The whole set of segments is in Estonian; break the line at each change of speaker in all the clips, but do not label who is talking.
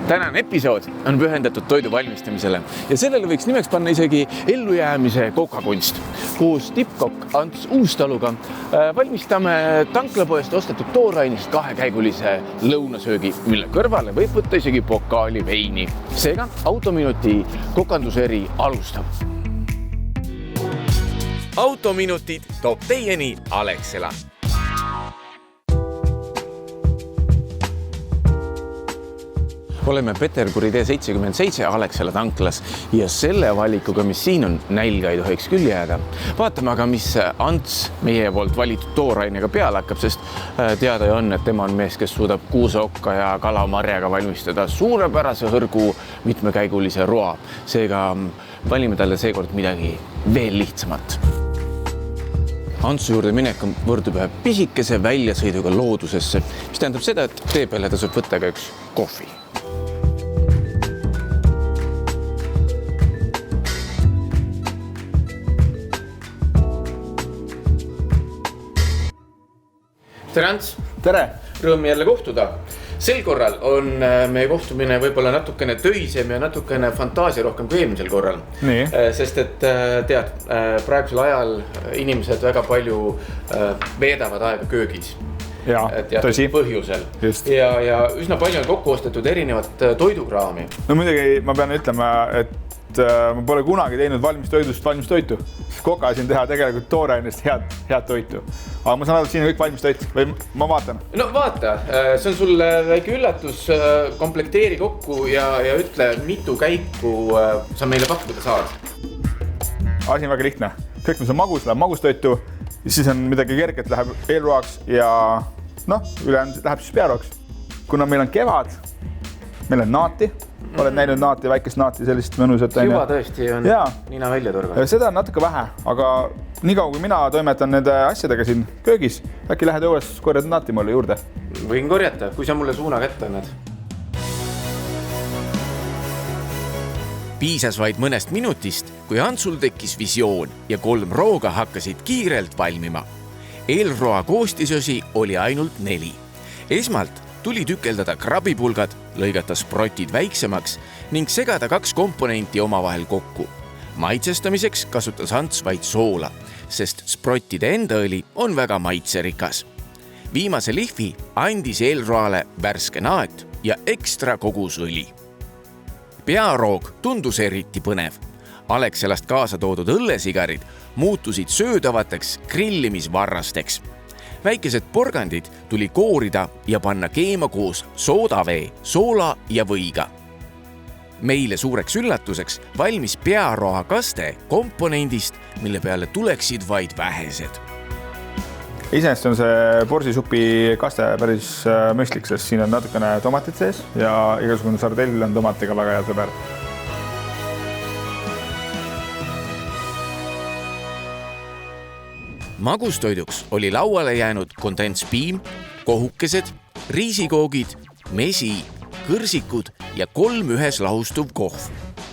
Tänane episood on pühendatud toidu valmistamisele ja sellele võiks nimeks panna isegi ellujäämise kokakunst. Koos tippkokk Ants Uustaluga valmistame tanklapoest ostetud toorainist kahekäigulise lõunasöögi, mille kõrvale võib võtta isegi pokaali veini. Seega Autominuti kokanduseri alustab. Autominutid toob teieni Alexela. Oleme Peterburi tee 77 Alexela tanklas ja selle valikuga, mis siin on, nälga ei tohiks küll jääda. Vaatame aga, mis Ants meie poolt valitud toorainega peale hakkab, sest teada on, et tema on mees, kes suudab kuuseokka ja kalamarjaga valmistada suurepärase hõrgu mitmekäigulise roa. Seega valime talle seekord midagi veel lihtsamat. Antsu juurde minek võrdub ühe pisikese väljasõiduga loodusesse, mis tähendab seda, et tee peale tasub võtta ka üks kohvi. Tere, Ants!
Tere!
Rõõm jälle kohtuda. Sel korral on meie kohtumine võib-olla natukene töisem ja natukene fantaasia rohkem kui eelmisel korral.
Nii.
Sest et tead, praegusel ajal inimesed väga palju veedavad aega köögis.
Ja, tõsi.
Põhjusel.
Just.
Ja üsna palju on kokku ostetud erinevat toidukraami.
No muidugi ma pean ütlema, et ma pole kunagi teinud valmistoidust valmistoitu. Koka siin teha tegelikult toorainest head toitu. Aga ma saan aru, et siin on kõik valmistoit või ma vaatan?
No vaata, see on sul väike üllatus, komplekteeri kokku ja ütle, mitu käiku sa meile pakkuda saad.
Asi on väga lihtne. Kõik, mis on magus, läheb magustoitu, siis on midagi kerget, läheb eelroaks ja ülejäänud läheb siis pearoaks. Kuna meil on kevad, meil on naati, oled näinud naati, väikest naati, sellist mõnusat.
Juba tõesti on nina välja torga.
Seda on natuke vähe, aga nii kaua kui mina toimetan nende asjadega siin köögis, äkki lähed õues korjad naati mulle juurde?
Võin korjata, kui sa mulle suuna kätte annad. Piisas vaid mõnest minutist, kui Antsul tekkis visioon ja 3 rooga hakkasid kiirelt valmima. Eelroa koostisosi oli ainult 4. Esmalt tuli tükeldada krabipulgad, lõigata sprotid väiksemaks ning segada 2 komponenti omavahel kokku. Maitsestamiseks kasutas Ants vaid soola, sest sprottide enda õli on väga maitserikas. Viimase lihvi andis eelroale värske naat ja ekstra kogus õli. Pearoog tundus eriti põnev. Alexelast kaasa toodud õllesigarid muutusid söödavateks grillimisvarrasteks. Väikesed porgandid tuli koorida ja panna keema koos soodavee, soola ja võiga. Meile suureks üllatuseks valmis pearoa kaste komponendist, mille peale tuleksid vaid vähesed.
Iseenesest on see borsisupi kaste päris mõistlik, sest siin on natukene tomatit sees ja igasugune sardell on tomatiga väga hea sõber.
Magustoiduks oli lauale jäänud kondentspiim, kohukesed, riisikoogid, mesi, kõrsikud ja 3 ühes lahustuv kohv.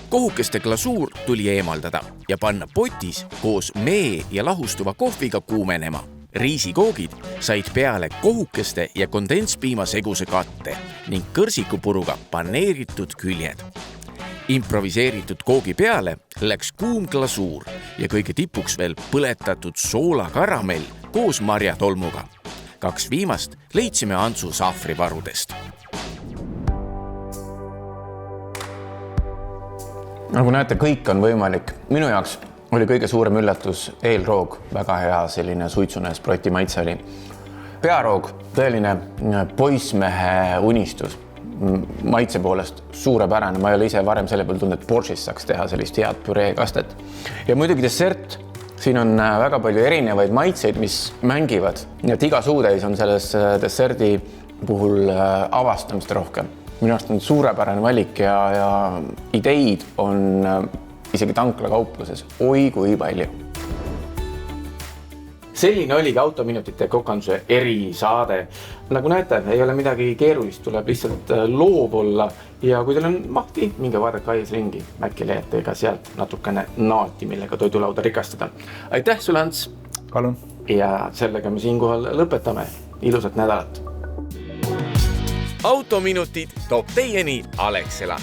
Kohukeste glasuur tuli eemaldada ja panna potis koos mee ja lahustuva kohviga kuumenema. Riisikoogid said peale kohukeste ja kondentspiima seguse katte ning kõrsikupuruga paneeritud küljed. Improviseeritud koogi peale läks kuum glasuur ja kõige tipuks veel põletatud soolakaramell koos marjatolmuga. 2 viimast leidsime Antsu sahvrivarudest. Nagu näete, kõik on võimalik. Minu jaoks oli kõige suurem üllatus eelroog, väga hea selline suitsune sproti maitse oli. Pearoog, tõeline poissmehe unistus. Maitse poolest suurepärane. Ma ei ole ise varem selle peal tundnud, et Boršis saaks teha sellist head püreekastet. Ja muidugi dessert. Siin on väga palju erinevaid maitseid, mis mängivad. Nii et iga suutäis on selles desserdi puhul avastamist rohkem. Minu arust on suurepärane valik ja ideid on isegi tanklakaupluses. Oi kui palju. Selline oligi Autominutite kokanduse erisaade. Nagu näete, ei ole midagi keerulist, tuleb lihtsalt loov olla ja kui teil on mahti, minge vaadake aias ringi. Äkki leiate ka sealt natukene naati, millega toidulauda rikastada. Aitäh sulle, Ants!
Palun!
Ja sellega me siinkohal lõpetame. Ilusat nädalat! autominutid toob teieni Alexela.